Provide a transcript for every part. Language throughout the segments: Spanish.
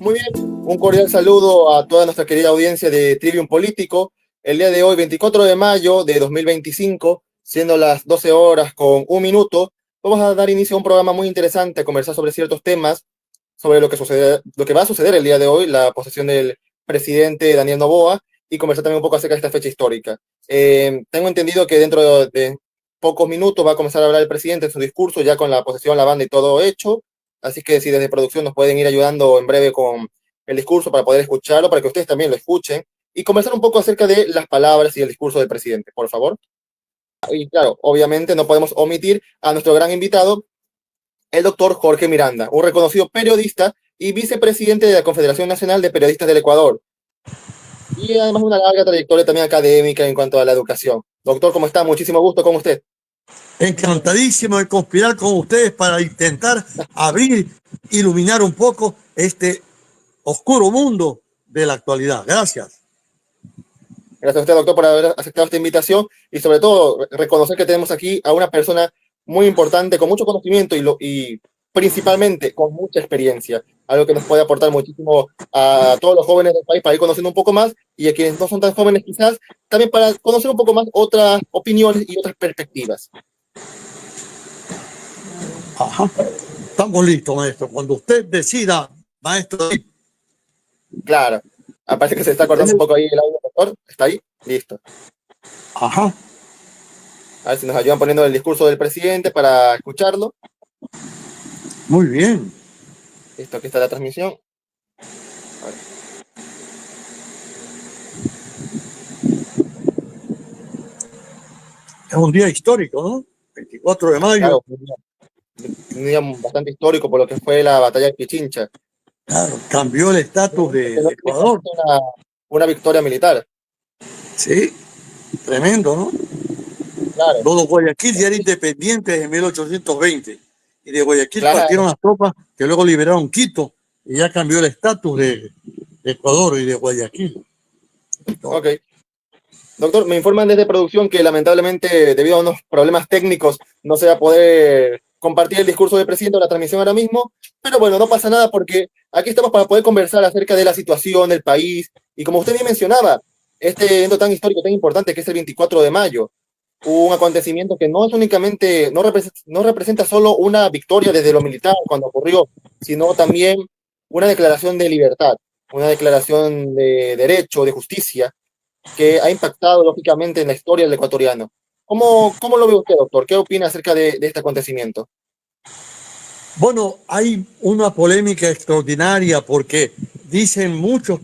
Muy bien, un cordial saludo a toda nuestra querida audiencia de Trivium Político. El día de hoy, 24 de mayo de 2025, siendo las 12 horas con un minuto, vamos a dar inicio a un programa muy interesante, a conversar sobre ciertos temas, sobre lo que va a suceder el día de hoy, la posesión del presidente Daniel Noboa, y conversar también un poco acerca de esta fecha histórica. Tengo entendido que dentro de pocos minutos va a comenzar a hablar el presidente en su discurso, ya con la posesión, la banda y todo hecho. Así que si desde producción nos pueden ir ayudando en breve con el discurso para poder escucharlo, para que ustedes también lo escuchen y conversar un poco acerca de las palabras y el discurso del presidente, por favor. Y claro, obviamente no podemos omitir a nuestro gran invitado, el doctor Jorge Miranda, un reconocido periodista y vicepresidente de la Confederación Nacional de Periodistas del Ecuador. Y además una larga trayectoria también académica en cuanto a la educación. Doctor, ¿cómo está? Muchísimo gusto con usted. Encantadísimo de conspirar con ustedes para intentar abrir, iluminar un poco este oscuro mundo de la actualidad. Gracias. Gracias a usted, doctor, por haber aceptado esta invitación y sobre todo reconocer que tenemos aquí a una persona muy importante, con mucho conocimiento y principalmente con mucha experiencia, algo que nos puede aportar muchísimo a todos los jóvenes del país para ir conociendo un poco más y a quienes no son tan jóvenes quizás, también para conocer un poco más otras opiniones y otras perspectivas. Ajá. Estamos listos, maestro. Cuando usted decida, maestro. Claro. Parece que se está cortando un poco ahí el audio, doctor. ¿Está ahí? Listo. Ajá. A ver si nos ayudan poniendo el discurso del presidente para escucharlo. Muy bien. Listo, aquí está la transmisión. Es un día histórico, ¿no? 24 de mayo. Claro, un día bastante histórico por lo que fue la batalla de Pichincha. Claro, cambió el estatus de Ecuador. Una victoria militar. Sí, tremendo, ¿no? Claro. Todo Guayaquil ya era independiente desde 1820. Y de Guayaquil Claro. partieron las tropas que luego liberaron Quito. Y ya cambió el estatus de Ecuador y de Guayaquil. Ok. Doctor, me informan desde producción que lamentablemente debido a unos problemas técnicos no se va a poder compartir el discurso del presidente o la transmisión ahora mismo, pero bueno, no pasa nada porque aquí estamos para poder conversar acerca de la situación del país y como usted bien mencionaba, este evento tan histórico, tan importante que es el 24 de mayo, un acontecimiento que no es únicamente, no representa solo una victoria desde lo militar cuando ocurrió, sino también una declaración de libertad, una declaración de derecho, de justicia, que ha impactado lógicamente en la historia del ecuatoriano. ¿Cómo lo ve usted, doctor? ¿Qué opina acerca de este acontecimiento? Bueno, hay una polémica extraordinaria porque dicen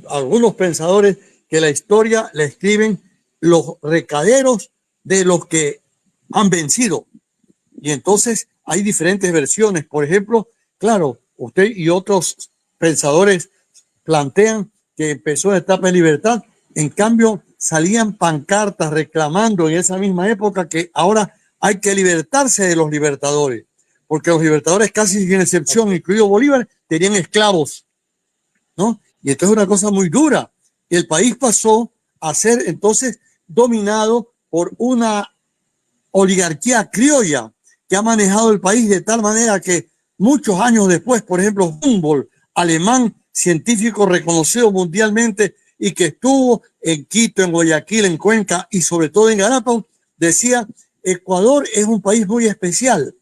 algunos pensadores que la historia la escriben los recaderos de los que han vencido. Y entonces hay diferentes versiones. Por ejemplo, claro, usted y otros pensadores plantean que empezó la etapa de libertad. En cambio, salían pancartas reclamando en esa misma época que ahora hay que libertarse de los libertadores, porque los libertadores casi sin excepción, incluido Bolívar, tenían esclavos, ¿no? Y esto es una cosa muy dura. El país pasó a ser entonces dominado por una oligarquía criolla que ha manejado el país de tal manera que muchos años después, por ejemplo, Humboldt, alemán, científico reconocido mundialmente y que estuvo en Quito, en Guayaquil, en Cuenca y sobre todo en Galápagos, decía, Ecuador es un país muy especial.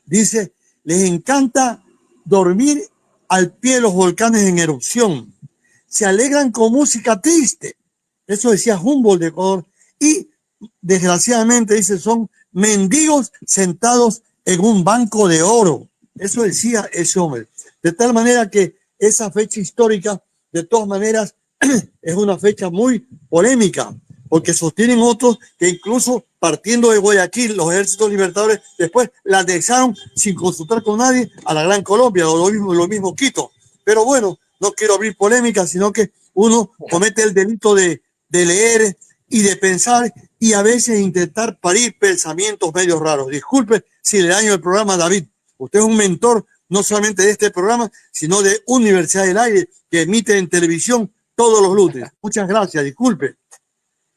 Dice, les encanta dormir al pie de los volcanes en erupción. Se alegran con música triste. Eso decía Humboldt de Ecuador. Y desgraciadamente, dice, son mendigos sentados en un banco de oro. Eso decía ese hombre. De tal manera que esa fecha histórica, de todas maneras, es una fecha muy polémica, porque sostienen otros que incluso partiendo de Guayaquil, los ejércitos libertadores después la anexaron sin consultar con nadie a la Gran Colombia, o lo mismo Quito. Pero bueno, no quiero abrir polémica, sino que uno comete el delito de leer y de pensar y a veces intentar parir pensamientos medio raros. Disculpe si le daño el programa, David. Usted es un mentor no solamente de este programa, sino de Universidad del Aire, que emite en televisión todos los lunes. Muchas gracias, disculpe.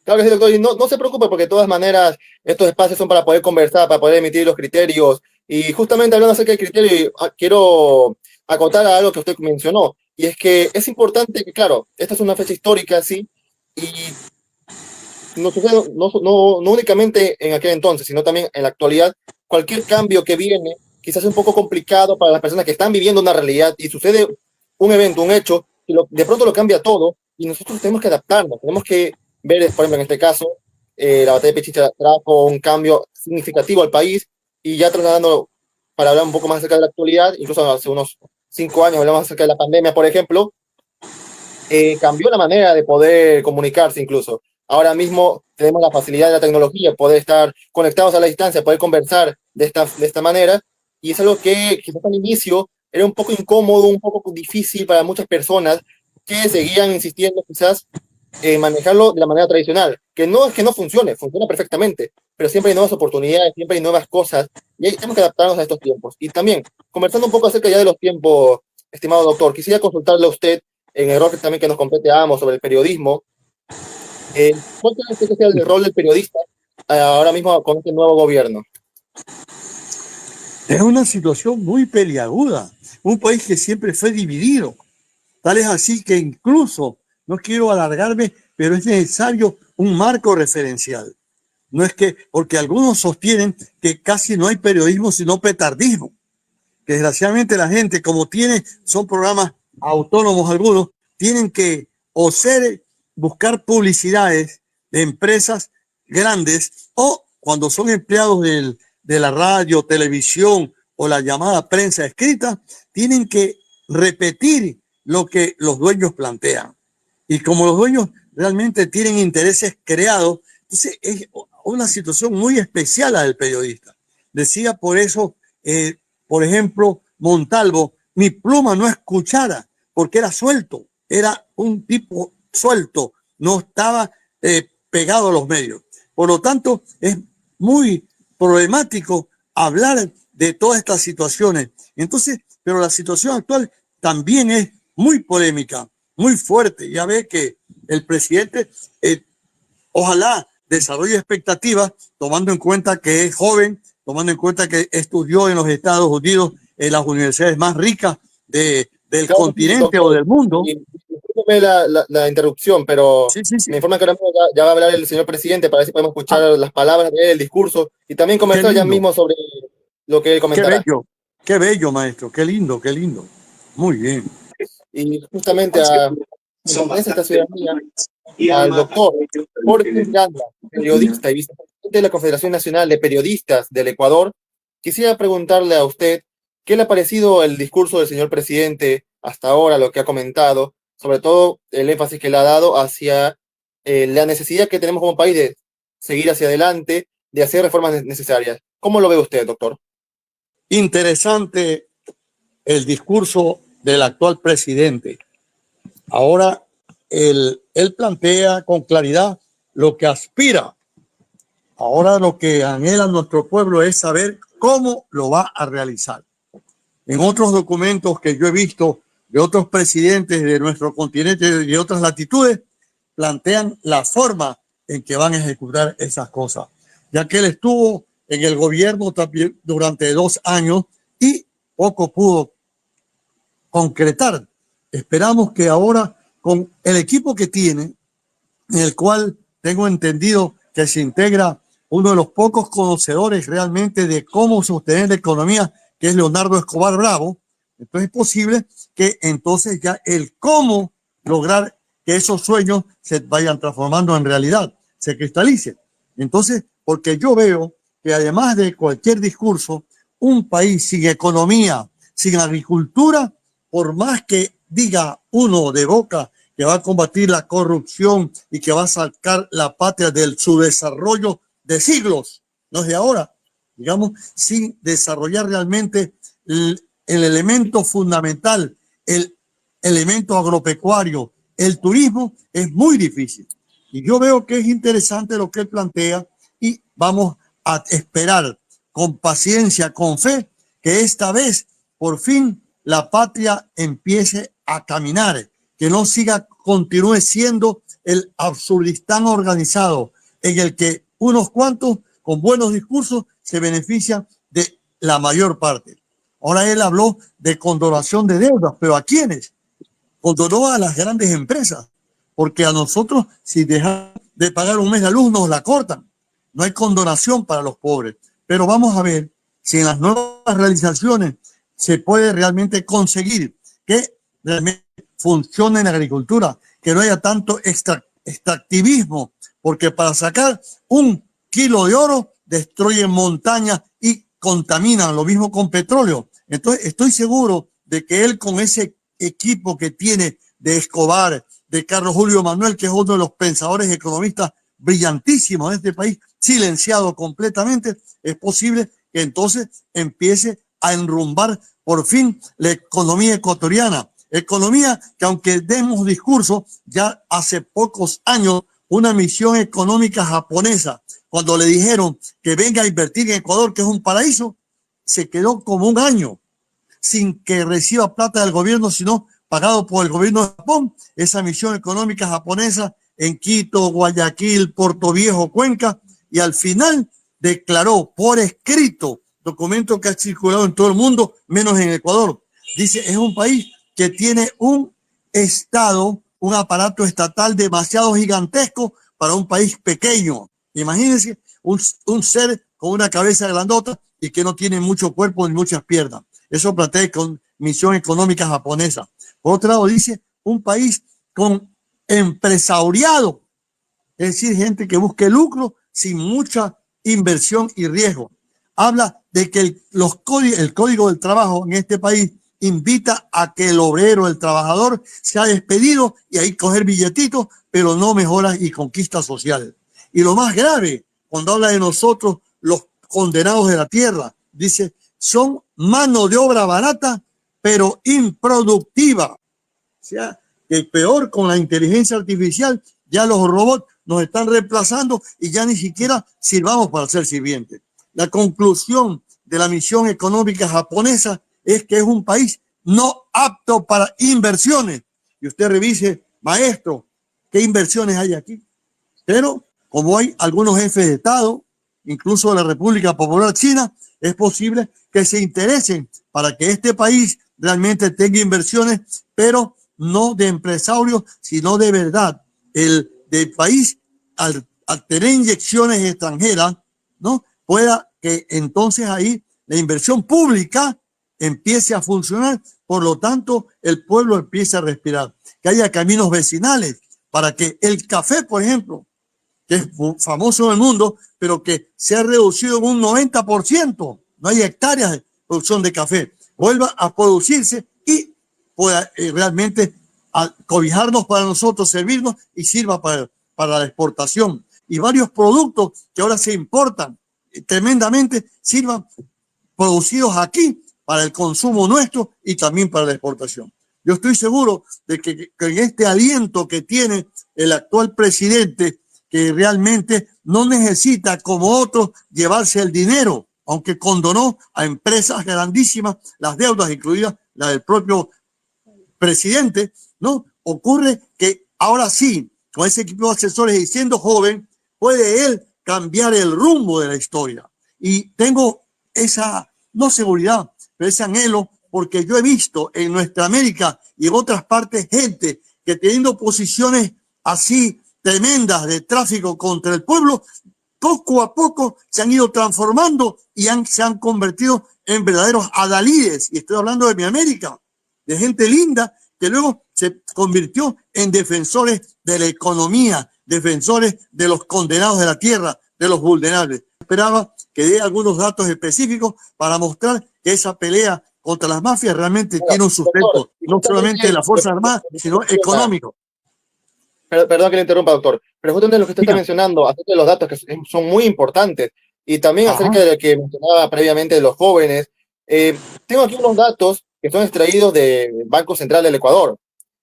Claro que sí, doctor, y no se preocupe porque de todas maneras estos espacios son para poder conversar, para poder emitir los criterios y justamente hablando acerca del criterio, quiero acotar a algo que usted mencionó y es que es importante que, claro, esta es una fecha histórica, sí, y no sucede no únicamente en aquel entonces, sino también en la actualidad. Cualquier cambio que viene quizás es un poco complicado para las personas que están viviendo una realidad y sucede un evento, un hecho, y de pronto lo cambia todo y nosotros tenemos que adaptarnos, tenemos que ver, por ejemplo, en este caso, la batalla de Pichincha trajo un cambio significativo al país y ya trasladando para hablar un poco más acerca de la actualidad, incluso hace unos 5 años hablamos acerca de la pandemia, por ejemplo, cambió la manera de poder comunicarse incluso. Ahora mismo tenemos la facilidad de la tecnología, poder estar conectados a la distancia, poder conversar de esta manera, y es algo que quizás al inicio era un poco incómodo, un poco difícil para muchas personas que seguían insistiendo quizás en manejarlo de la manera tradicional, que no es que no funcione, funciona perfectamente, pero siempre hay nuevas oportunidades, siempre hay nuevas cosas, y ahí tenemos que adaptarnos a estos tiempos. Y también, conversando un poco acerca ya de los tiempos, estimado doctor, quisiera consultarle a usted en el rol que también que nos compete a ambos sobre el periodismo. ¿Cuál cree usted que sea el rol del periodista ahora mismo con este nuevo gobierno? Es una situación muy peliaguda, un país que siempre fue dividido. Tal es así que incluso, no quiero alargarme, pero es necesario un marco referencial. No es que, porque algunos sostienen que casi no hay periodismo sino petardismo. Que desgraciadamente la gente, como son programas autónomos algunos, tienen que o buscar publicidades de empresas grandes o cuando son empleados de la radio, televisión o la llamada prensa escrita, tienen que repetir lo que los dueños plantean. Y como los dueños realmente tienen intereses creados, entonces es una situación muy especial la del periodista. Decía por eso, por ejemplo, Montalvo, mi pluma no es cuchara, porque era suelto, era un tipo suelto, no estaba pegado a los medios. Por lo tanto, es muy problemático hablar de todas estas situaciones. Entonces, pero la situación actual también es muy polémica, muy fuerte. Ya ve que el presidente, ojalá desarrolle expectativas, tomando en cuenta que es joven, tomando en cuenta que estudió en los Estados Unidos en las universidades más ricas del Claro, sí, continente o doctor. del mundo. Y discúlpeme la interrupción, pero Sí, sí, sí. me informan que ahora mismo ya va a hablar el señor presidente para ver si podemos Ah, escuchar las palabras de él, el discurso, y también qué conversar ya lindo, mismo sobre lo que él comentará. qué bello, maestro, qué lindo, qué lindo. Muy bien. Y justamente en pertenencia a esta ciudadanía, al doctor Jorge Miranda, periodista y vicepresidente de la Confederación Nacional de Periodistas del Ecuador, quisiera preguntarle a usted qué le ha parecido el discurso del señor presidente hasta ahora, lo que ha comentado, sobre todo el énfasis que le ha dado hacia la necesidad que tenemos como país de seguir hacia adelante, de hacer reformas necesarias. ¿Cómo lo ve usted, doctor? Interesante el discurso del actual presidente. Ahora él plantea con claridad lo que aspira. Ahora lo que anhela nuestro pueblo es saber cómo lo va a realizar. En otros documentos que yo he visto de otros presidentes de nuestro continente y de otras latitudes, plantean la forma en que van a ejecutar esas cosas, ya que él estuvo en el gobierno también durante 2 años y poco pudo concretar. Esperamos que ahora, con el equipo que tiene, en el cual tengo entendido que se integra uno de los pocos conocedores realmente de cómo sostener la economía, que es Leonardo Escobar Bravo, entonces es posible que entonces ya el cómo lograr que esos sueños se vayan transformando en realidad, se cristalicen. Entonces, porque yo veo que además de cualquier discurso, un país sin economía, sin agricultura, por más que diga uno de boca que va a combatir la corrupción y que va a sacar la patria del subdesarrollo de siglos, no es de ahora, digamos, sin desarrollar realmente el elemento fundamental, el elemento agropecuario, el turismo, es muy difícil. Y yo veo que es interesante lo que él plantea y vamos a esperar con paciencia, con fe, que esta vez por fin la patria empiece a caminar, que no continúe siendo el absurdistán organizado en el que unos cuantos con buenos discursos se benefician de la mayor parte. Ahora él habló de condonación de deudas, pero ¿a quiénes? condonó a las grandes empresas, porque a nosotros, si dejan de pagar un mes la luz, nos la cortan. No hay condonación para los pobres. Pero vamos a ver si en las nuevas realizaciones se puede realmente conseguir que realmente funcione en la agricultura, que no haya tanto extractivismo, porque para sacar un kilo de oro destruyen montañas y contaminan, lo mismo con petróleo. Entonces estoy seguro de que él, con ese equipo que tiene de Escobar, de Carlos Julio Manuel, que es uno de los pensadores economistas brillantísimos de este país, silenciado completamente, es posible que entonces empiece a enrumbar por fin la economía ecuatoriana. Economía que, aunque demos discurso, ya hace pocos años una misión económica japonesa, cuando le dijeron que venga a invertir en Ecuador, que es un paraíso, se quedó como un año sin que reciba plata del gobierno, sino pagado por el gobierno de Japón. Esa misión económica japonesa en Quito, Guayaquil, Puerto Viejo, Cuenca, y al final declaró por escrito, documento que ha circulado en todo el mundo, menos en Ecuador. Dice, es un país que tiene un Estado, un aparato estatal demasiado gigantesco para un país pequeño. Imagínense un ser con una cabeza grandota y que no tiene mucho cuerpo ni muchas piernas. Eso plantea con misión económica japonesa. Por otro lado, dice un país con empresariado, es decir, gente que busque lucro sin mucha inversión y riesgo. Habla de que el código del trabajo en este país invita a que el obrero, el trabajador, sea despedido y ahí coger billetitos, pero no mejoras y conquistas sociales. Y lo más grave, cuando habla de nosotros, los condenados de la tierra, dice, son mano de obra barata, pero improductiva. O sea, que peor, con la inteligencia artificial, ya los robots nos están reemplazando y ya ni siquiera sirvamos para ser sirvientes. La conclusión de la misión económica japonesa es que es un país no apto para inversiones. Y usted revise, maestro, qué inversiones hay aquí. Pero como hay algunos jefes de Estado, incluso de la República Popular China, es posible que se interesen para que este país realmente tenga inversiones, pero no de empresarios, sino de verdad. El del país, al tener inyecciones extranjeras, ¿no? Pueda que entonces ahí la inversión pública empiece a funcionar, por lo tanto el pueblo empiece a respirar, que haya caminos vecinales para que el café, por ejemplo, que es famoso en el mundo, pero que se ha reducido en un 90%, no hay hectáreas de producción de café, vuelva a producirse y pueda realmente cobijarnos para nosotros, servirnos y sirva para la exportación. Y varios productos que ahora se importan tremendamente sirvan producidos aquí para el consumo nuestro y también para la exportación. Yo estoy seguro de que en este aliento que tiene el actual presidente, que realmente no necesita, como otros, llevarse el dinero, aunque condonó a empresas grandísimas las deudas, incluidas la del propio presidente, ¿no? Ocurre que ahora sí, con ese equipo de asesores y siendo joven, puede él cambiar el rumbo de la historia. Y tengo esa, no seguridad, pero ese anhelo, porque yo he visto en nuestra América y en otras partes gente que, teniendo posiciones así tremendas de tráfico contra el pueblo, poco a poco se han ido transformando y se han convertido en verdaderos adalides. Y estoy hablando de mi América, de gente linda que luego se convirtió en defensores de la economía, defensores de los condenados de la tierra, de los vulnerables. Esperaba que dé algunos datos específicos para mostrar que esa pelea contra las mafias realmente tiene un sustento, no solamente de la Fuerza Armada, sino económico. Perdón que le interrumpa, doctor, pero justamente lo que usted está mencionando, acerca de los datos que son muy importantes, y también acerca de lo que mencionaba previamente de los jóvenes, tengo aquí unos datos que son extraídos del Banco Central del Ecuador.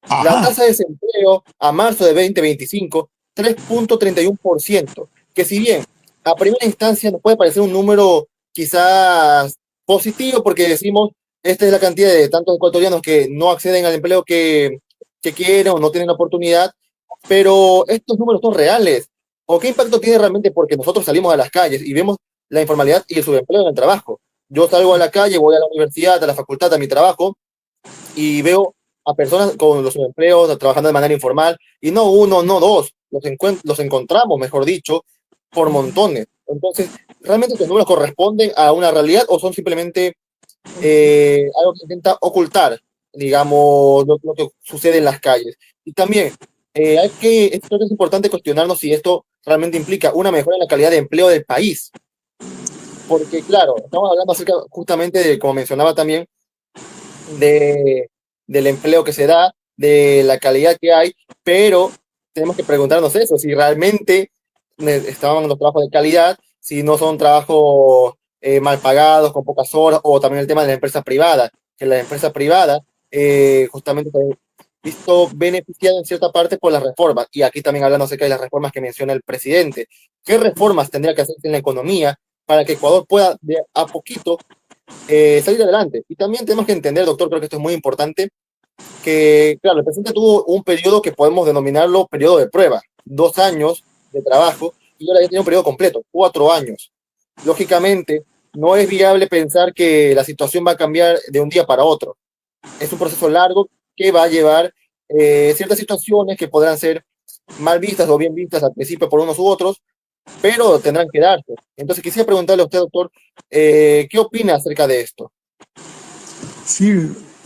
La tasa de desempleo a marzo de 2025, 3.31%, que si bien a primera instancia nos puede parecer un número quizás positivo, porque decimos, esta es la cantidad de tantos ecuatorianos que no acceden al empleo que quieren o no tienen la oportunidad, pero estos números son reales. ¿O qué impacto tiene realmente? Porque nosotros salimos a las calles y vemos la informalidad y el subempleo en el trabajo. Yo salgo a la calle, voy a la universidad, a la facultad, a mi trabajo, y veo a personas con los empleos trabajando de manera informal, y no uno, no dos, los encontramos, mejor dicho, por montones. Entonces, ¿realmente estos números corresponden a una realidad o son simplemente algo que intenta ocultar, digamos, lo que sucede en las calles? Y también, creo que es importante cuestionarnos si esto realmente implica una mejora en la calidad de empleo del país, porque claro, estamos hablando acerca justamente de, como mencionaba también, de, del empleo que se da, de la calidad que hay, pero tenemos que preguntarnos eso, si realmente estaban los trabajos de calidad, si no son trabajos mal pagados, con pocas horas, o también el tema de la empresa privada, que la empresa privada justamente se ha visto beneficiada en cierta parte por las reformas, y aquí también hablando acerca de las reformas que menciona el presidente. ¿Qué reformas tendría que hacerse en la economía para que Ecuador pueda de a poquito salir adelante? Y también tenemos que entender, doctor, creo que esto es muy importante, que, claro, el presidente tuvo un periodo que podemos denominarlo periodo de prueba, 2 años de trabajo, y ahora ya tiene un periodo completo, 4 años. Lógicamente, no es viable pensar que la situación va a cambiar de un día para otro. Es un proceso largo que va a llevar ciertas situaciones que podrán ser mal vistas o bien vistas al principio por unos u otros, pero tendrán que darse. Entonces, quisiera preguntarle a usted, doctor, ¿qué opina acerca de esto? Sí,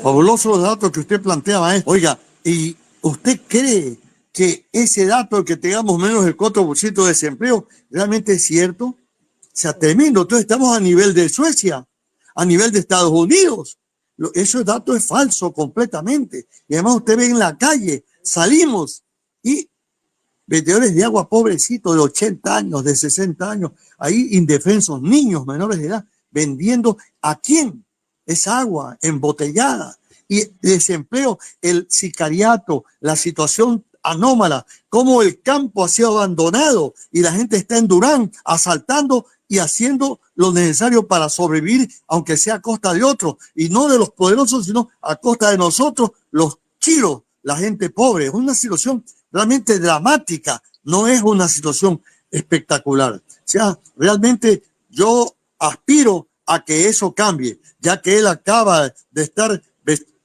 fabulosos los datos que usted planteaba, ¿eh? Oiga, ¿y usted cree que ese dato que tengamos menos del 4% de desempleo realmente es cierto? O sea, tremendo. Entonces estamos a nivel de Suecia, a nivel de Estados Unidos. Ese dato es falso completamente. Y además usted ve en la calle, salimos y vendedores de agua pobrecitos de 80 años, de 60 años, ahí indefensos, niños menores de edad, vendiendo ¿a quién? Esa agua embotellada. Y desempleo, el sicariato, la situación anómala, cómo el campo ha sido abandonado y la gente está en Durán asaltando y haciendo lo necesario para sobrevivir, aunque sea a costa de otros, y no de los poderosos, sino a costa de nosotros, los chiros, la gente pobre. Es una situación realmente dramática, no es una situación espectacular. O sea, realmente yo aspiro a que eso cambie, ya que él acaba de estar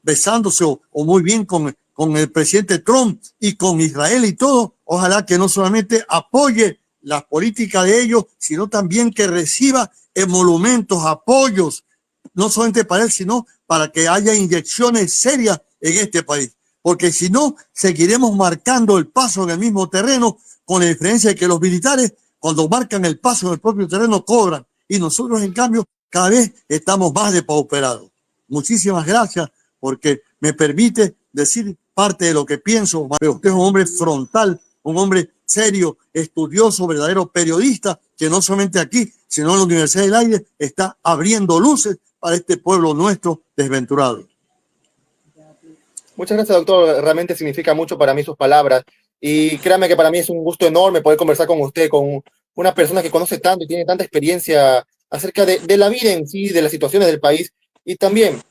besándose o muy bien con el presidente Trump y con Israel y todo. Ojalá que no solamente apoye las políticas de ellos, sino también que reciba emolumentos, apoyos, no solamente para él, sino para que haya inyecciones serias en este país. Porque si no, seguiremos marcando el paso en el mismo terreno, con la diferencia de que los militares, cuando marcan el paso en el propio terreno, cobran. Y nosotros, en cambio, cada vez estamos más depauperados. Muchísimas gracias, porque me permite decir parte de lo que pienso. Pero usted es un hombre frontal, un hombre serio, estudioso, verdadero periodista, que no solamente aquí, sino en la Universidad del Aire, está abriendo luces para este pueblo nuestro desventurado. Muchas gracias, doctor. Realmente significa mucho para mí sus palabras. Y créame que para mí es un gusto enorme poder conversar con usted, con una persona que conoce tanto y tiene tanta experiencia acerca de la vida en sí, de las situaciones del país. Y también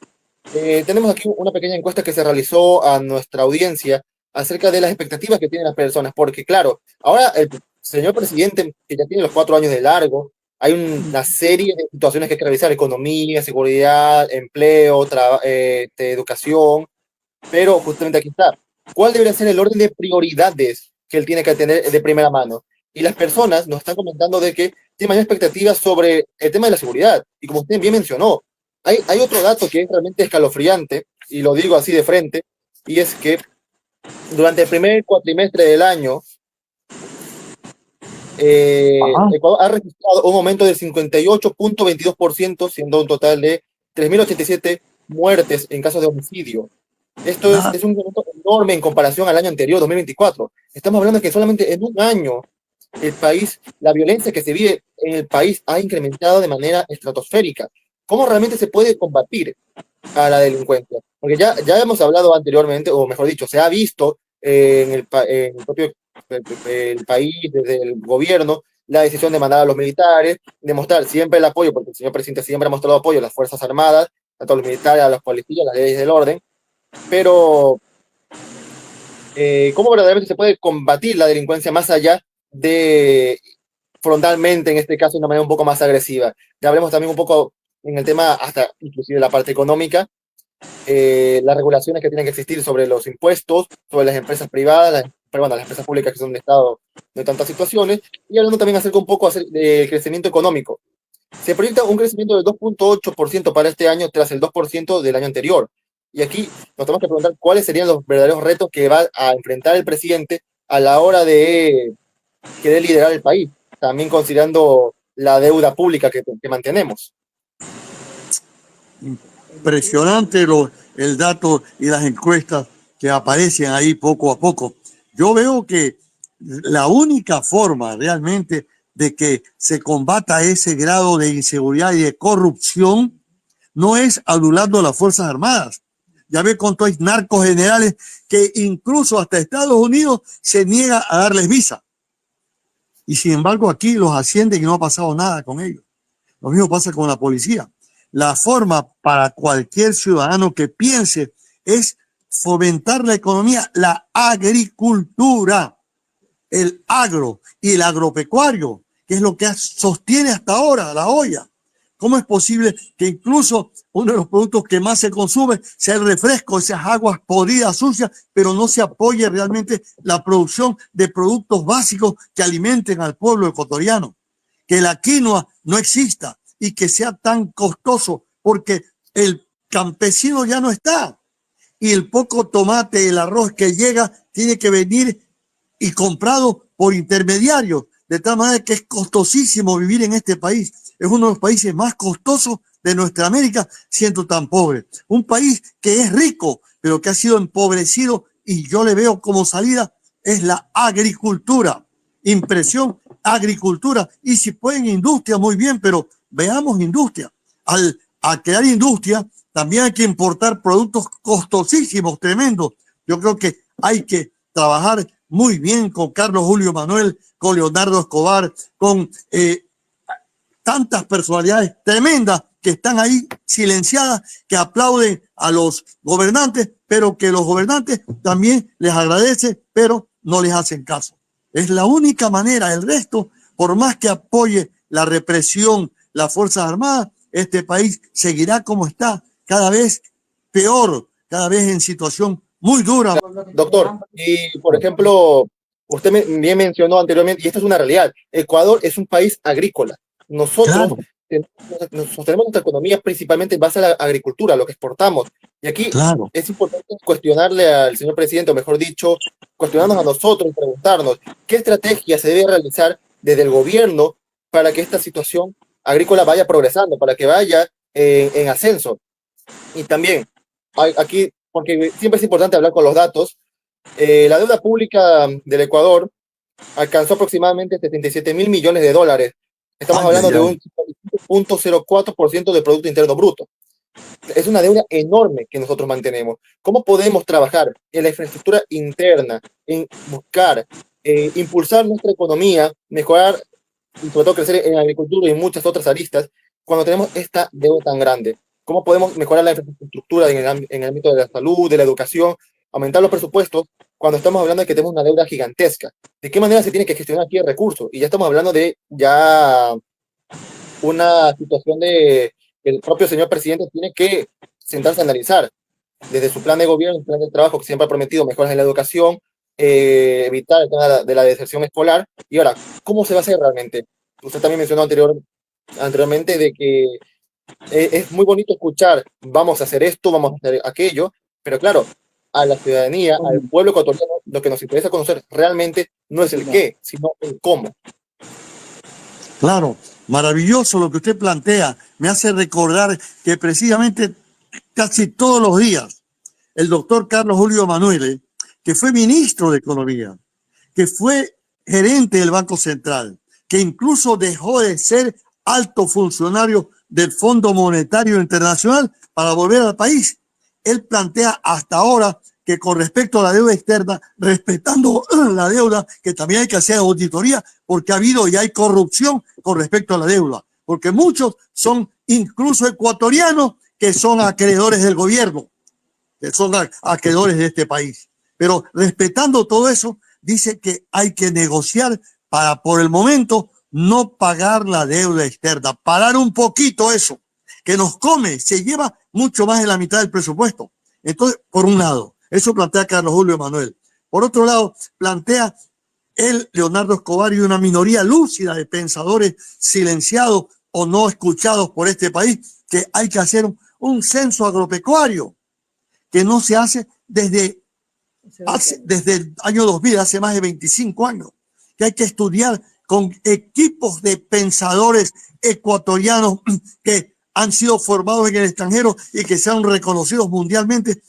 tenemos aquí una pequeña encuesta que se realizó a nuestra audiencia acerca de las expectativas que tienen las personas. Porque, claro, ahora el señor presidente, que ya tiene los 4 años de largo, hay una serie de situaciones que hay que revisar: economía, seguridad, empleo, educación. Pero justamente aquí está. ¿Cuál debería ser el orden de prioridades que él tiene que tener de primera mano? Y las personas nos están comentando de que tienen mayor expectativas sobre el tema de la seguridad. Y como usted bien mencionó, hay otro dato que es realmente escalofriante, y lo digo así de frente, y es que durante el primer cuatrimestre del año, Ecuador ha registrado un aumento del 58.22%, siendo un total de 3.087 muertes en casos de homicidio. Esto es un incremento enorme en comparación al año anterior, 2024. Estamos hablando de que solamente en un año el país, la violencia que se vive en el país ha incrementado de manera estratosférica. ¿Cómo realmente se puede combatir a la delincuencia? Porque ya hemos hablado anteriormente, o mejor dicho, se ha visto en el propio el país, desde el gobierno, la decisión de mandar a los militares, de mostrar siempre el apoyo, porque el señor presidente siempre ha mostrado apoyo a las Fuerzas Armadas, tanto a los militares, a los policías, a las leyes del orden, pero ¿cómo verdaderamente se puede combatir la delincuencia más allá de frontalmente, en este caso, de una manera un poco más agresiva? Ya hablemos también un poco en el tema, hasta inclusive la parte económica, las regulaciones que tienen que existir sobre los impuestos, sobre las empresas privadas, perdón, las empresas públicas que son de Estado, no hay tantas situaciones, y hablando también acerca un poco de crecimiento económico. Se proyecta un crecimiento del 2,8% para este año tras el 2% del año anterior. Y aquí nos tenemos que preguntar cuáles serían los verdaderos retos que va a enfrentar el presidente a la hora de querer liderar el país, también considerando la deuda pública que mantenemos. Impresionante el dato y las encuestas que aparecen ahí poco a poco. Yo veo que la única forma realmente de que se combata ese grado de inseguridad y de corrupción no es adulando a las Fuerzas Armadas. Ya ve cuánto hay narcos generales que incluso hasta Estados Unidos se niega a darles visa. Y sin embargo aquí los ascienden y no ha pasado nada con ellos. Lo mismo pasa con la policía. La forma para cualquier ciudadano que piense es fomentar la economía, la agricultura, el agro y el agropecuario, que es lo que sostiene hasta ahora la olla. ¿Cómo es posible que incluso uno de los productos que más se consume sea el refresco, esas aguas podridas, sucias, pero no se apoye realmente la producción de productos básicos que alimenten al pueblo ecuatoriano? Que la quinoa no exista y que sea tan costoso porque el campesino ya no está y el poco tomate, el arroz que llega tiene que venir y comprado por intermediarios, de tal manera que es costosísimo vivir en este país. Es uno de los países más costosos de nuestra América, siendo tan pobre. Un país que es rico, pero que ha sido empobrecido, y yo le veo como salida es la agricultura. Impresión, agricultura. Y si pueden industria, muy bien, pero veamos industria. Al crear industria, también hay que importar productos costosísimos, tremendos. Yo creo que hay que trabajar muy bien con Carlos Julio Manuel, con Leonardo Escobar, con tantas personalidades tremendas que están ahí silenciadas, que aplauden a los gobernantes, pero que los gobernantes también les agradecen, pero no les hacen caso. Es la única manera. El resto, por más que apoye la represión, las Fuerzas Armadas, este país seguirá como está, cada vez peor, cada vez en situación muy dura. Doctor, y por ejemplo, usted bien mencionó anteriormente, y esto es una realidad, Ecuador es un país agrícola. Nosotros Claro, sostenemos nuestra economía principalmente en base a la agricultura, lo que exportamos. Y aquí claro. es importante cuestionarle al señor presidente, o mejor dicho, cuestionarnos a nosotros y preguntarnos qué estrategia se debe realizar desde el gobierno para que esta situación agrícola vaya progresando, para que vaya en ascenso. Y también, aquí, porque siempre es importante hablar con los datos, la deuda pública del Ecuador alcanzó aproximadamente 77.000 millones de dólares. Estamos Ay, hablando ay, de ay. un 0,04% del Producto Interno Bruto. Es una deuda enorme que nosotros mantenemos. ¿Cómo podemos trabajar en la infraestructura interna, en buscar, impulsar nuestra economía, mejorar y sobre todo crecer en agricultura y en muchas otras aristas cuando tenemos esta deuda tan grande? ¿Cómo podemos mejorar la infraestructura en el ámbito de la salud, de la educación, aumentar los presupuestos cuando estamos hablando de que tenemos una deuda gigantesca? ¿De qué manera se tiene que gestionar aquí el recurso? Y ya estamos hablando de ya una situación de que el propio señor presidente tiene que sentarse a analizar desde su plan de gobierno, el plan de trabajo que siempre ha prometido mejoras en la educación, evitar el tema de la deserción escolar. Y ahora, ¿cómo se va a hacer realmente? Usted también mencionó anteriormente de que es muy bonito escuchar, vamos a hacer esto, vamos a hacer aquello, pero claro, a la ciudadanía, al pueblo ecuatoriano, lo que nos interesa conocer realmente no es el qué, sino el cómo. Claro, maravilloso lo que usted plantea. Me hace recordar que precisamente casi todos los días el doctor Carlos Julio Manuel, que fue ministro de Economía, que fue gerente del Banco Central, que incluso dejó de ser alto funcionario del Fondo Monetario Internacional para volver al país. Él plantea hasta ahora que con respecto a la deuda externa, respetando la deuda, que también hay que hacer auditoría, porque ha habido y hay corrupción con respecto a la deuda, porque muchos son incluso ecuatorianos que son acreedores del gobierno, que son acreedores de este país. Pero respetando todo eso, dice que hay que negociar para, por el momento, no pagar la deuda externa, parar un poquito eso, que nos come, se lleva mucho más de la mitad del presupuesto. Entonces, por un lado, eso plantea Carlos Julio Manuel. Por otro lado, plantea Leonardo Escobar y una minoría lúcida de pensadores silenciados o no escuchados por este país, que hay que hacer un censo agropecuario que no se hace desde el año 2000, hace más de 25 años, que hay que estudiar con equipos de pensadores ecuatorianos que han sido formados en el extranjero y que sean reconocidos mundialmente,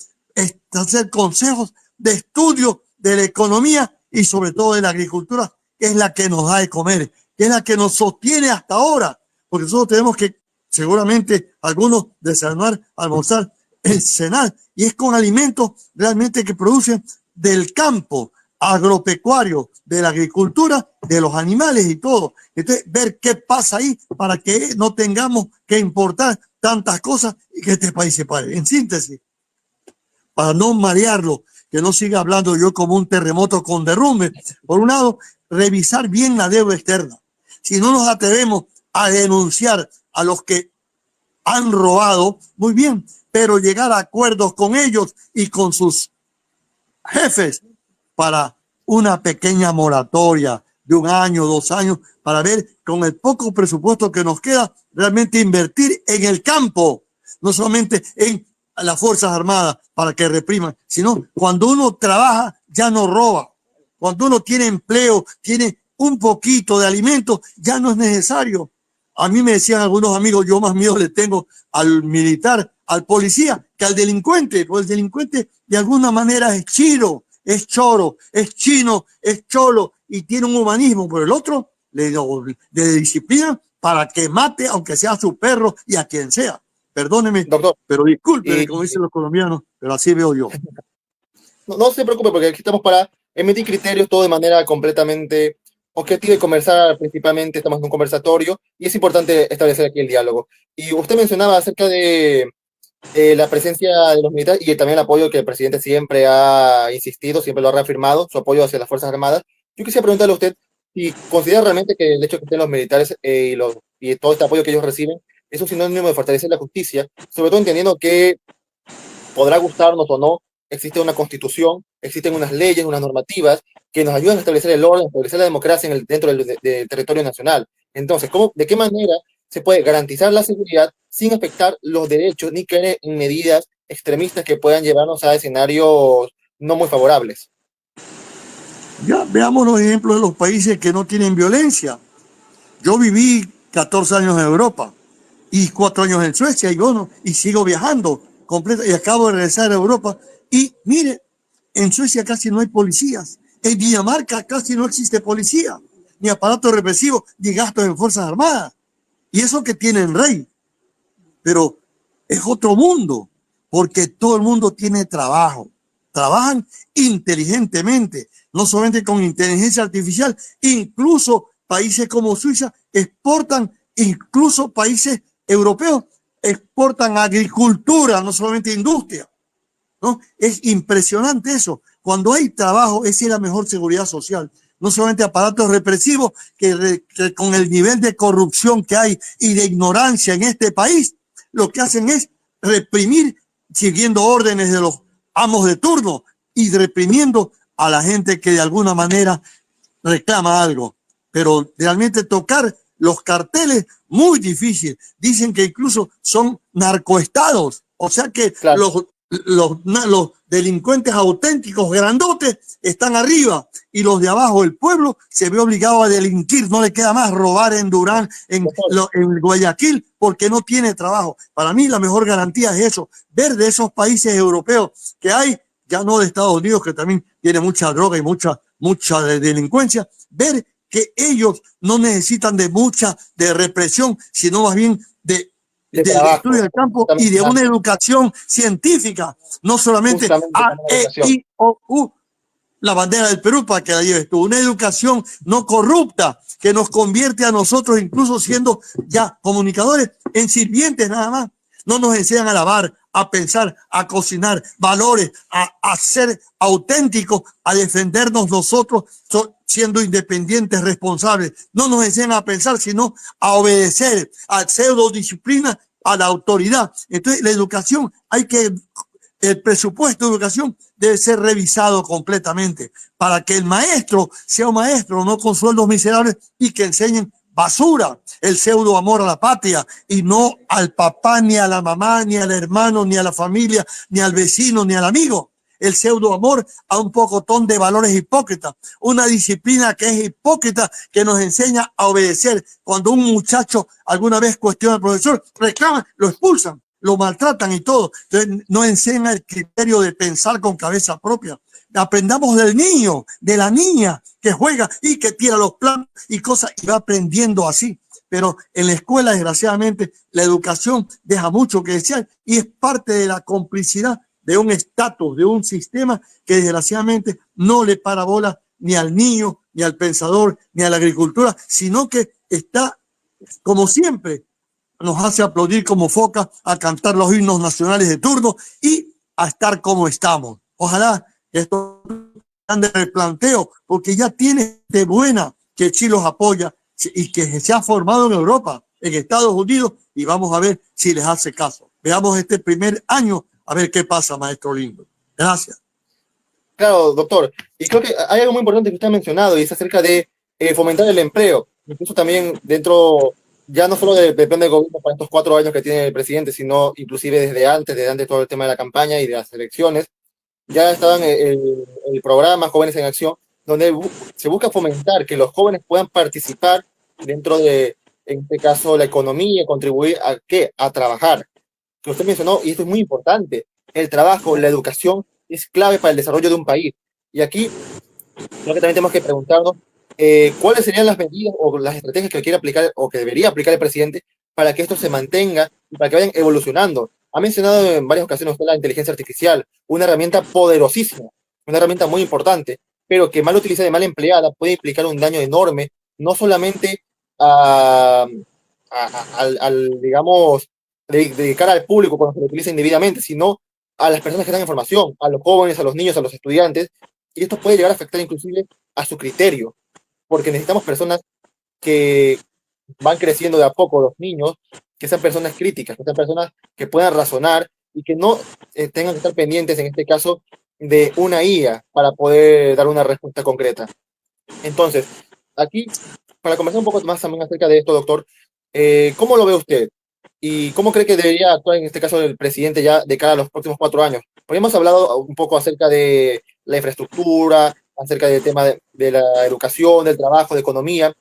hacer consejos de estudio de la economía y sobre todo de la agricultura, que es la que nos da de comer, que es la que nos sostiene hasta ahora, porque nosotros tenemos que, seguramente, algunos desayunar, almorzar, cenar, y es con alimentos realmente que producen del campo agropecuario, de la agricultura, de los animales y todo. Entonces, ver qué pasa ahí para que no tengamos que importar tantas cosas y que este país se pare. En síntesis, para no marearlo, que no siga hablando yo como un terremoto con derrumbe. Por un lado, revisar bien la deuda externa. Si no nos atrevemos a denunciar a los que han robado, muy bien, pero llegar a acuerdos con ellos y con sus jefes para una pequeña moratoria de 1 año, 2 años, para ver con el poco presupuesto que nos queda, realmente invertir en el campo, no solamente en las Fuerzas Armadas para que repriman, sino cuando uno trabaja ya no roba, cuando uno tiene empleo, tiene un poquito de alimento, ya no es necesario. A mí me decían algunos amigos, yo más miedo le tengo al militar, al policía, que al delincuente, porque el delincuente de alguna manera es chiro, es choro, es chino, es cholo y tiene un humanismo, pero el otro le disciplina para que mate, aunque sea a su perro y a quien sea. Perdóneme, Doctor, pero discúlpeme, y como dicen los colombianos, pero así veo yo. no se preocupe porque aquí estamos para emitir criterios todo de manera completamente objetiva y conversar principalmente, estamos en un conversatorio y es importante establecer aquí el diálogo. Y usted mencionaba acerca de la presencia de los militares y también el apoyo que el presidente siempre ha insistido, siempre lo ha reafirmado, su apoyo hacia las Fuerzas Armadas. Yo quisiera preguntarle a usted si considera realmente que el hecho de que estén los militares y todo este apoyo que ellos reciben es un sinónimo de fortalecer la justicia, sobre todo entendiendo que podrá gustarnos o no, existe una constitución, existen unas leyes, unas normativas que nos ayudan a establecer el orden, a establecer la democracia dentro del territorio nacional. Entonces, ¿de qué manera se puede garantizar la seguridad sin afectar los derechos ni caer en medidas extremistas que puedan llevarnos a escenarios no muy favorables? Ya veamos los ejemplos de los países que no tienen violencia. Yo viví 14 años en Europa y 4 años en Suecia y bueno, y sigo viajando y acabo de regresar a Europa y mire, en Suecia casi no hay policías, en Dinamarca casi no existe policía, ni aparato represivo, ni gastos en Fuerzas Armadas. Y eso que tienen rey, pero es otro mundo, porque todo el mundo tiene trabajo, trabajan inteligentemente, no solamente con inteligencia artificial, incluso países como Suiza exportan, incluso países europeos exportan agricultura, no solamente industria, ¿no? Es impresionante eso. Cuando hay trabajo, esa es la mejor seguridad social. No solamente aparatos represivos, que con el nivel de corrupción que hay y de ignorancia en este país, lo que hacen es reprimir, siguiendo órdenes de los amos de turno y reprimiendo a la gente que de alguna manera reclama algo. Pero realmente tocar los carteles, muy difícil. Dicen que incluso son narcoestados. O sea que claro, los delincuentes auténticos, grandotes, están arriba y los de abajo, el pueblo, se ve obligado a delinquir. No le queda más robar en Durán, en Guayaquil, porque no tiene trabajo. Para mí la mejor garantía es eso, ver de esos países europeos que hay, ya no de Estados Unidos, que también tiene mucha droga y mucha delincuencia, ver que ellos no necesitan de mucha de represión, sino más bien del estudio del campo y de una educación científica, no solamente A, E, I, O, U, la bandera del Perú para que la lleves tú, una educación no corrupta que nos convierte a nosotros, incluso siendo ya comunicadores, en sirvientes nada más. No nos enseñan a lavar, a pensar, a cocinar, valores, a ser auténticos, a defendernos nosotros siendo independientes, responsables. No nos enseñan a pensar, sino a obedecer, a pseudodisciplina a la autoridad. Entonces, la educación, el presupuesto de educación debe ser revisado completamente para que el maestro sea un maestro, no con sueldos miserables y que enseñen basura, el pseudo amor a la patria y no al papá, ni a la mamá, ni al hermano, ni a la familia, ni al vecino, ni al amigo. El pseudo amor a un pocotón de valores hipócritas, una disciplina que es hipócrita, que nos enseña a obedecer. Cuando un muchacho alguna vez cuestiona al profesor, reclama, lo expulsan, lo maltratan y todo. Entonces no enseña el criterio de pensar con cabeza propia. Aprendamos del niño, de la niña que juega y que tira los planos y cosas y va aprendiendo así. Pero en la escuela, desgraciadamente, la educación deja mucho que desear y es parte de la complicidad de un estatus, de un sistema que desgraciadamente no le para bola ni al niño, ni al pensador, ni a la agricultura, sino que está, como siempre, nos hace aplaudir como foca, a cantar los himnos nacionales de turno y a estar como estamos. Ojalá esto ande en el planteo, porque ya tiene de buena que Chile los apoya y que se ha formado en Europa, en Estados Unidos, y vamos a ver si les hace caso. Veamos este primer año a ver qué pasa, maestro lindo. Gracias. Claro, doctor. Y creo que hay algo muy importante que usted ha mencionado y es acerca de fomentar el empleo. Incluso también dentro, ya no solo del plan de gobierno para estos 4 años que tiene el presidente, sino inclusive desde antes todo el tema de la campaña y de las elecciones, ya estaban el programa Jóvenes en Acción, donde se busca fomentar que los jóvenes puedan participar dentro de, en este caso, la economía, contribuir a qué, a trabajar. Que usted mencionó, y esto es muy importante, el trabajo, la educación es clave para el desarrollo de un país. Y aquí creo que también tenemos que preguntarnos cuáles serían las medidas o las estrategias que quiere aplicar o que debería aplicar el presidente para que esto se mantenga y para que vayan evolucionando. Ha mencionado en varias ocasiones usted la inteligencia artificial, una herramienta poderosísima, una herramienta muy importante, pero que mal utilizada y mal empleada puede implicar un daño enorme, no solamente digamos, de cara al público cuando se lo utiliza indebidamente, sino a las personas que dan información, a los jóvenes, a los niños, a los estudiantes, y esto puede llegar a afectar inclusive a su criterio, porque necesitamos personas que van creciendo de a poco, los niños, que sean personas críticas, que sean personas que puedan razonar y que no tengan que estar pendientes, en este caso, de una IA para poder dar una respuesta concreta. Entonces, aquí, para conversar un poco más también acerca de esto, doctor, ¿cómo lo ve usted? ¿Y cómo cree que debería actuar en este caso el presidente ya de cara a los próximos 4 años? Porque hemos hablado un poco acerca de la infraestructura, acerca del tema de la educación, del trabajo, de economía,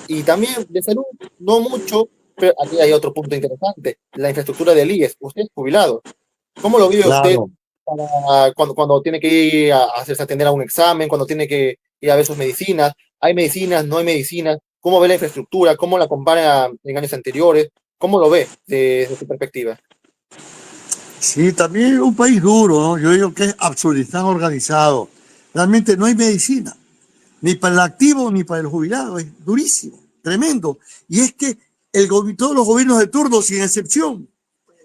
y también de salud, no mucho, pero aquí hay otro punto interesante, la infraestructura del IES. Usted es jubilado. ¿Cómo lo vive usted Claro. cuando tiene que ir a hacerse atender a un examen, cuando tiene que ir a ver sus medicinas? ¿Hay medicinas? ¿No hay medicinas? ¿Cómo ve la infraestructura? ¿Cómo la compara en años anteriores? ¿Cómo lo ve desde su perspectiva? Sí, también es un país duro, ¿no? Yo digo que es absurdistán organizado. Realmente no hay medicina, ni para el activo ni para el jubilado. Es durísimo, tremendo. Y es que todos los gobiernos de turno, sin excepción,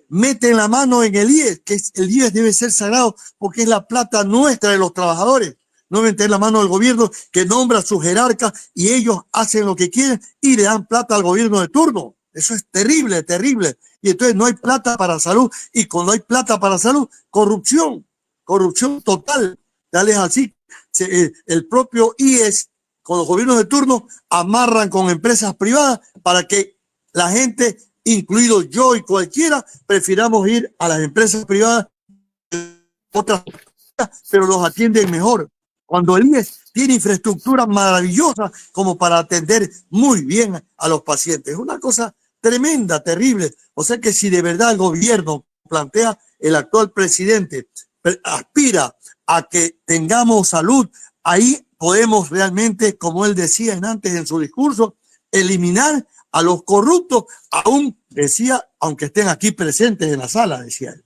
meten la mano en el IES, el IES debe ser sagrado porque es la plata nuestra de los trabajadores. No meter la mano del gobierno que nombra a sus jerarcas y ellos hacen lo que quieren y le dan plata al gobierno de turno. Eso es terrible, terrible. Y entonces no hay plata para salud. Y cuando hay plata para salud, corrupción, corrupción total. Dale así. El propio IES, con los gobiernos de turno, amarran con empresas privadas para que la gente, incluido yo y cualquiera, prefiramos ir a las empresas privadas, otras, pero los atienden mejor. Cuando el IES tiene infraestructura maravillosa como para atender muy bien a los pacientes. Es una cosa tremenda, terrible. O sea que si de verdad el gobierno plantea, el actual presidente aspira a que tengamos salud, ahí podemos realmente, como él decía antes en su discurso, eliminar a los corruptos, aún decía, aunque estén aquí presentes en la sala, decía él.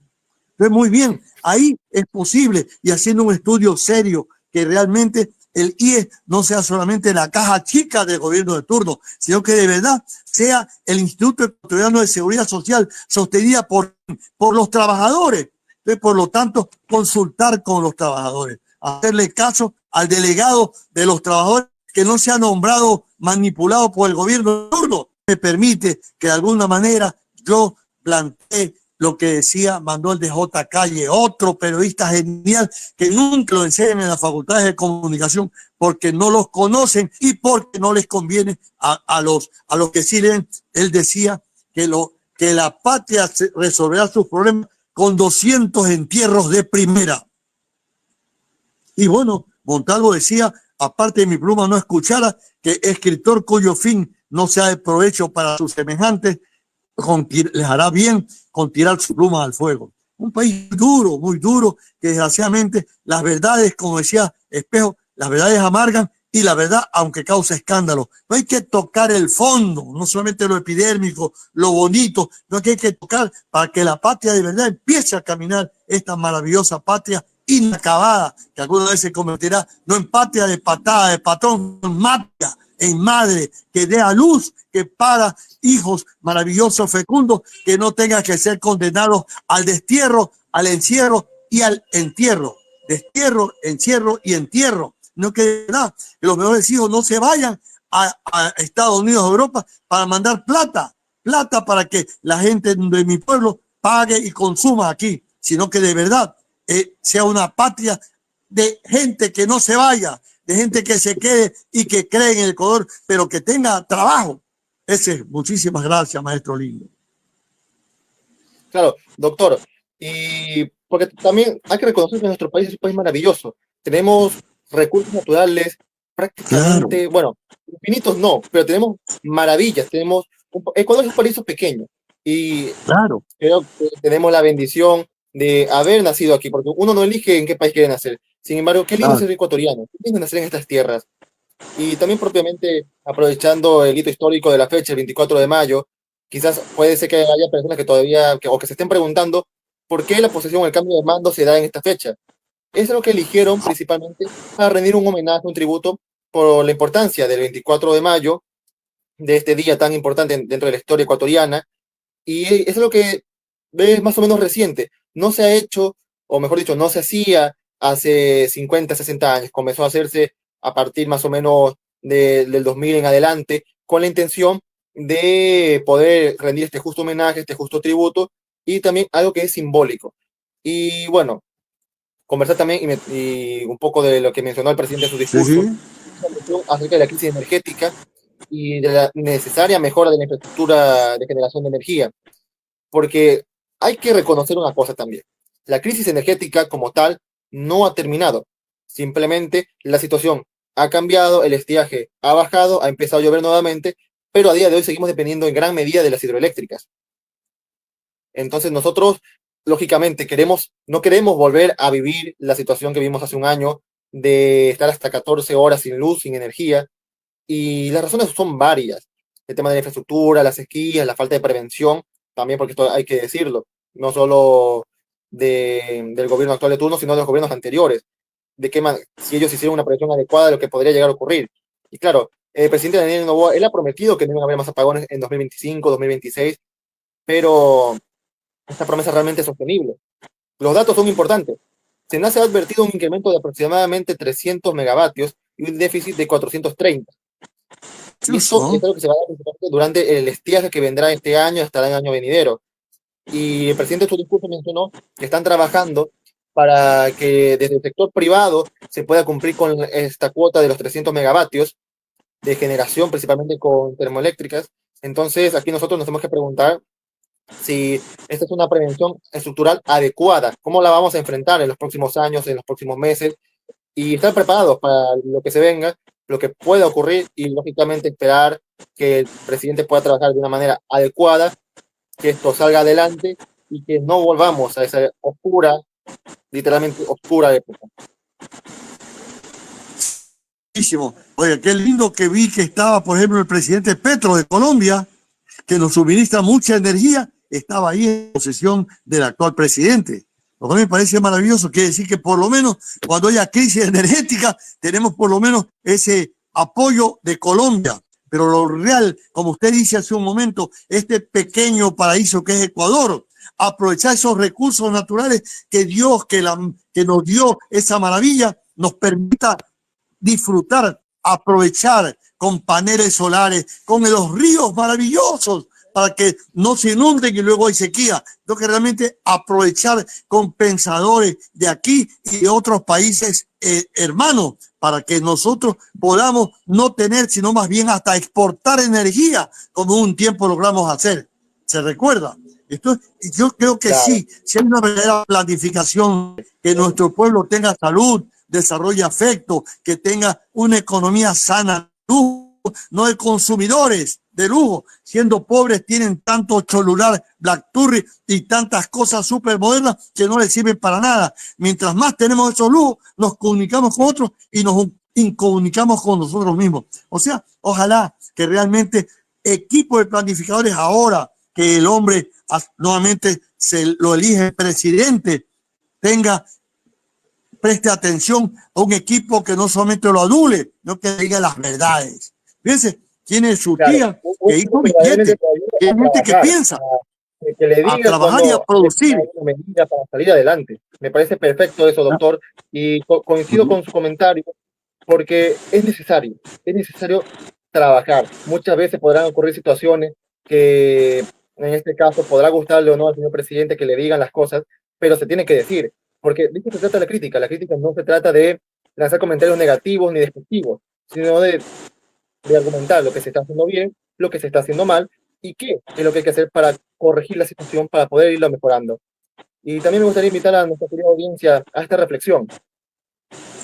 Entonces, muy bien, ahí es posible y haciendo un estudio serio que realmente el IES no sea solamente la caja chica del gobierno de turno, sino que de verdad sea el Instituto Ecuatoriano de Seguridad Social sostenida por los trabajadores. Entonces, por lo tanto, consultar con los trabajadores, hacerle caso al delegado de los trabajadores que no se ha nombrado manipulado por el gobierno de turno. Me permite que de alguna manera yo planteé lo que decía Manuel de J. Calle, otro periodista genial que nunca lo enseñan en las facultades de comunicación porque no los conocen y porque no les conviene a los que sí leen. Él decía que la patria resolverá sus problemas con 200 entierros de primera. Y bueno, Montalvo decía, aparte de mi pluma no escuchara, que escritor cuyo fin no sea de provecho para sus semejantes, les hará bien con tirar su pluma al fuego. Un país duro, muy duro, que desgraciadamente las verdades, como decía Espejo, las verdades amargan y la verdad, aunque causa escándalo. No hay que tocar el fondo, no solamente lo epidérmico, lo bonito, no hay que tocar para que la patria de verdad empiece a caminar, esta maravillosa patria inacabada, que alguna vez se convertirá no en patria de patada, de patrón, en madre, que dé a luz, que para hijos maravillosos, fecundos, que no tengan que ser condenados al destierro, al encierro y al entierro. Destierro, encierro y entierro. No queda que los mejores hijos no se vayan a Estados Unidos o Europa para mandar plata para que la gente de mi pueblo pague y consuma aquí, sino que de verdad sea una patria de gente que no se vaya, de gente que se quede y que cree en el Ecuador, pero que tenga trabajo. Muchísimas gracias, maestro lindo. Claro, doctor, y porque también hay que reconocer que nuestro país es un país maravilloso. Tenemos recursos naturales prácticamente, Claro. bueno, infinitos no, pero tenemos maravillas. Ecuador es un país pequeño y Claro. creo que tenemos la bendición de haber nacido aquí, porque uno no elige en qué país quiere nacer. Sin embargo, qué lindo ser ecuatoriano, qué lindo nacer en estas tierras. Y también propiamente aprovechando el hito histórico de la fecha, el 24 de mayo, quizás puede ser que haya personas que todavía, o que se estén preguntando por qué la posesión o el cambio de mando se da en esta fecha. Es lo que eligieron principalmente para rendir un homenaje, un tributo por la importancia del 24 de mayo, de este día tan importante dentro de la historia ecuatoriana, y es lo que es más o menos reciente. No se ha hecho, o mejor dicho, no se hacía hace 50, 60 años. Comenzó a hacerse a partir más o menos del 2000 en adelante, con la intención de poder rendir este justo homenaje, este justo tributo, y también algo que es simbólico. Y bueno, conversar también y un poco de lo que mencionó el presidente en su discurso, Sí. acerca de la crisis energética y de la necesaria mejora de la infraestructura de generación de energía, porque hay que reconocer una cosa también. La crisis energética como tal no ha terminado. Simplemente la situación ha cambiado, el estiaje ha bajado, ha empezado a llover nuevamente, pero a día de hoy seguimos dependiendo en gran medida de las hidroeléctricas. Entonces nosotros, lógicamente, no queremos volver a vivir la situación que vimos hace un año de estar hasta 14 horas sin luz, sin energía, y las razones son varias. El tema de la infraestructura, las sequías, la falta de prevención, también porque esto hay que decirlo, no solo del gobierno actual de turno, sino de los gobiernos anteriores, de qué si ellos hicieron una prevención adecuada de lo que podría llegar a ocurrir. Y claro, el presidente Daniel Noboa, él ha prometido que no iban a haber más apagones en 2025, 2026, pero esta promesa realmente es sostenible. Los datos son importantes. SENACE ha advertido un incremento de aproximadamente 300 megavatios y un déficit de 430. Y esto es algo que se va a dar durante el estiaje que vendrá este año hasta el año venidero. Y el presidente en su discurso mencionó que están trabajando para que desde el sector privado se pueda cumplir con esta cuota de los 300 megavatios de generación, principalmente con termoeléctricas. Entonces, aquí nosotros nos tenemos que preguntar si esta es una prevención estructural adecuada, cómo la vamos a enfrentar en los próximos años, en los próximos meses, y estar preparados para lo que se venga, lo que pueda ocurrir, y lógicamente esperar que el presidente pueda trabajar de una manera adecuada, que esto salga adelante y que no volvamos a esa oscura, literalmente oscura época. Oye, qué lindo que vi que estaba, por ejemplo, el presidente Petro de Colombia, que nos suministra mucha energía, estaba ahí en posesión del actual presidente. Lo que me parece maravilloso, quiere decir que por lo menos cuando haya crisis energética, tenemos por lo menos ese apoyo de Colombia. Pero lo real, como usted dice hace un momento, este pequeño paraíso que es Ecuador, aprovechar esos recursos naturales que Dios, que nos dio esa maravilla, nos permita disfrutar, aprovechar con paneles solares, con los ríos maravillosos para que no se inunden y luego hay sequía. Tengo que realmente aprovechar con pensadores de aquí y de otros países hermanos para que nosotros podamos no tener, sino más bien hasta exportar energía, como un tiempo logramos hacer. ¿Se recuerda? Entonces, yo creo que Claro, sí, si hay una verdadera planificación, que nuestro pueblo tenga salud, desarrolle afecto, que tenga una economía sana, no de consumidores de lujo. Siendo pobres tienen tanto celular BlackBerry y tantas cosas súper modernas que no les sirven para nada. Mientras más tenemos esos lujos, nos comunicamos con otros y nos incomunicamos con nosotros mismos. O sea, ojalá que realmente equipo de planificadores ahora que el hombre nuevamente se lo elige presidente, preste atención a un equipo que no solamente lo adule, no que diga las verdades. Fíjense, tiene su claro. tía Un que tipo hizo que verdaderamente billetes, te ayuda que hay a gente que trabajar, piensa que le a diga trabajar y a cuando hay que tomar producir. una medida para salir adelante. Me parece perfecto eso, doctor, y coincido con su comentario porque es necesario trabajar. Muchas veces podrán ocurrir situaciones que en este caso podrá gustarle o no al señor presidente que le digan las cosas, pero se tiene que decir, porque de eso se trata la crítica no se trata de lanzar comentarios negativos ni despectivos, sino de argumentar lo que se está haciendo bien, lo que se está haciendo mal y qué es lo que hay que hacer para corregir la situación, para poder irlo mejorando. Y también me gustaría invitar a nuestra querida audiencia a esta reflexión,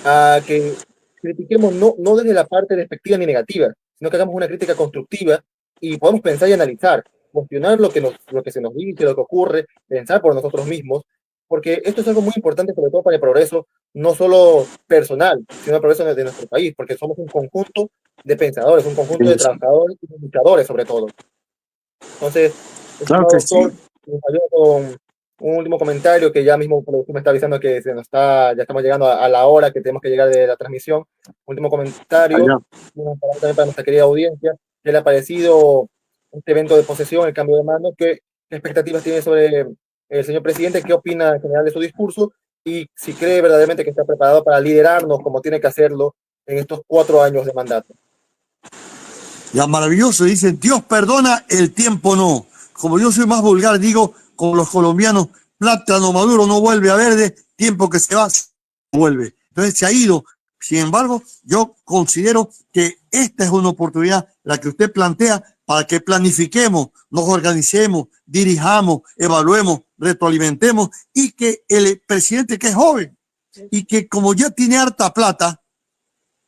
a que critiquemos no desde la parte despectiva ni negativa, sino que hagamos una crítica constructiva y podamos pensar y analizar, cuestionar lo que se nos dice, lo que ocurre, pensar por nosotros mismos, porque esto es algo muy importante, sobre todo para el progreso, no solo personal, sino el progreso de nuestro país, porque somos un conjunto de pensadores, un conjunto de trabajadores y de luchadores, sobre todo. Entonces, Claro estimado que doctor, sí. nos ayuda con un último comentario que ya mismo productor me está avisando que ya estamos llegando a la hora que tenemos que llegar de la transmisión. Último comentario, Allá. una palabra también para nuestra querida audiencia. ¿Qué le ha parecido este evento de posesión, el cambio de mando? ¿Qué expectativas tiene sobre el señor presidente? ¿Qué opina en general de su discurso? Y si cree verdaderamente que está preparado para liderarnos como tiene que hacerlo en estos 4 años de mandato. Ya maravilloso, dicen, Dios perdona, el tiempo no. Como yo soy más vulgar, digo, como los colombianos, plátano maduro no vuelve a verde, tiempo que se va, vuelve. Entonces se ha ido. Sin embargo, yo considero que esta es una oportunidad, la que usted plantea, para que planifiquemos, nos organicemos, dirijamos, evaluemos, retroalimentemos y que el presidente que es joven y que como ya tiene harta plata,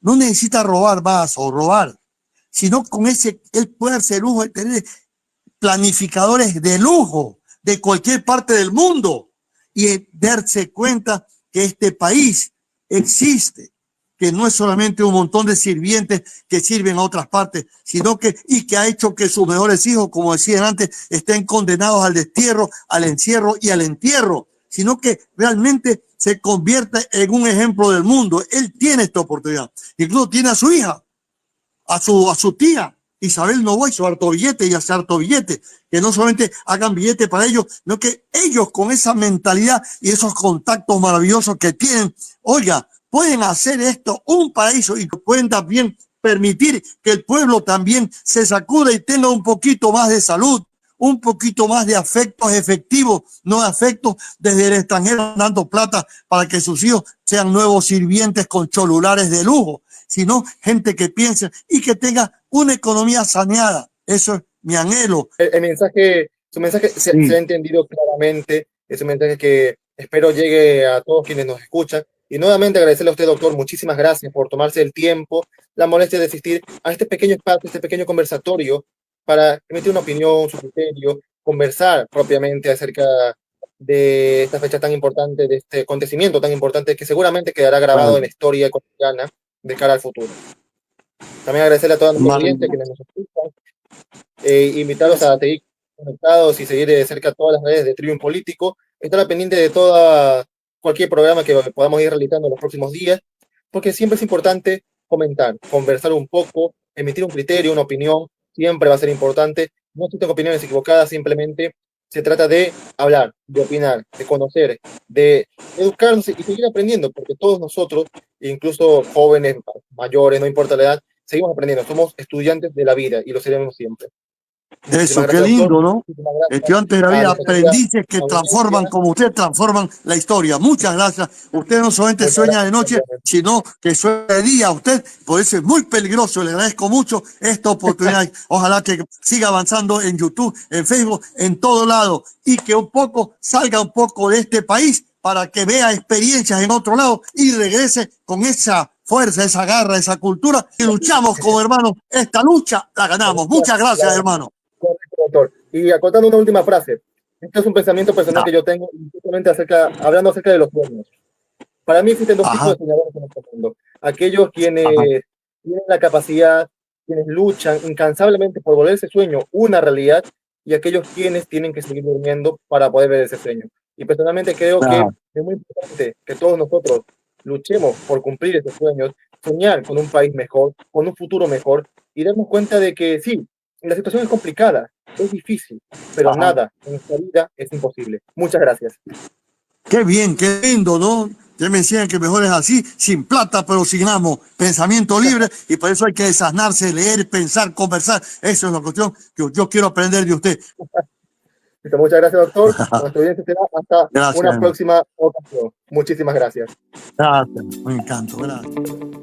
no necesita robar más o robar, sino con ese, él puede hacer lujo de tener planificadores de lujo de cualquier parte del mundo y darse cuenta que este país existe, que no es solamente un montón de sirvientes que sirven a otras partes, sino que ha hecho que sus mejores hijos, como decían antes, estén condenados al destierro, al encierro y al entierro, sino que realmente se convierte en un ejemplo del mundo. Él tiene esta oportunidad. Incluso tiene a su hija, a su tía, Isabel Novoa, hizo harto billete y hace harto billete, que no solamente hagan billete para ellos, sino que ellos con esa mentalidad y esos contactos maravillosos que tienen, oiga, pueden hacer esto un paraíso y pueden también permitir que el pueblo también se sacude y tenga un poquito más de salud, un poquito más de afectos efectivos, no afectos desde el extranjero dando plata para que sus hijos sean nuevos sirvientes con celulares de lujo, sino gente que piense y que tenga una economía saneada. Eso es mi anhelo. Su mensaje se ha Sí. entendido claramente, es un mensaje que espero llegue a todos quienes nos escuchan. Y nuevamente agradecerle a usted, doctor, muchísimas gracias por tomarse el tiempo, la molestia de asistir a este pequeño espacio, este pequeño conversatorio, para emitir una opinión, su criterio, conversar propiamente acerca de esta fecha tan importante, de este acontecimiento tan importante que seguramente quedará grabado en la historia cotidiana de cara al futuro. También agradecerle a toda nuestra audiencia quienes nos escuchan, invitarlos a seguir conectados y seguir de cerca todas las redes de Trivium Político, estar pendiente de cualquier programa que podamos ir realizando en los próximos días, porque siempre es importante comentar, conversar un poco, emitir un criterio, una opinión, siempre va a ser importante. No existen opiniones equivocadas, simplemente se trata de hablar, de opinar, de conocer, de educarnos y seguir aprendiendo, porque todos nosotros, incluso jóvenes, mayores, no importa la edad, seguimos aprendiendo, somos estudiantes de la vida y lo seremos siempre. Eso, Muchísimas qué gracias, doctor. lindo, ¿no? Muchísimas gracias Estudiantes de la a vida, nuestra querida aprendices que transforman audiencia. como usted, transforman la historia. Muchas gracias. Usted no solamente Muchas sueña de gracias noche, también. sino que sueña de día. Usted, por eso es muy peligroso. Le agradezco mucho esta oportunidad. Ojalá que siga avanzando en YouTube, en Facebook, en todo lado, y que un poco salga un poco de este país para que vea experiencias en otro lado y regrese con esa fuerza, esa garra, esa cultura. Y luchamos como hermanos. Esta lucha la ganamos. Muchas gracias, hermano. Correcto, doctor. Y acotando una última frase. Esto es un pensamiento personal que yo tengo, justamente hablando acerca de los sueños. Para mí existen dos tipos Ajá, de soñadores en este mundo. Aquellos ajá. quienes tienen la capacidad, quienes luchan incansablemente por volver ese sueño una realidad, y aquellos quienes tienen que seguir durmiendo para poder ver ese sueño. Y personalmente creo que Ah, es muy importante que todos nosotros luchemos por cumplir esos sueños, soñar con un país mejor, con un futuro mejor, y darnos cuenta de que sí, la situación es complicada, es difícil, pero ajá. nada en esta vida es imposible. Muchas gracias. Qué bien, qué lindo, ¿no? Ya me decían que mejor es así, sin plata, pero sin amo, pensamiento libre, y por eso hay que desasnarse, leer, pensar, conversar. Eso es la cuestión que yo quiero aprender de usted. Listo, muchas gracias, doctor. Nuestro audiencia será hasta Gracias, una hermano. próxima ocasión. Muchísimas gracias. Gracias, me encanta, gracias.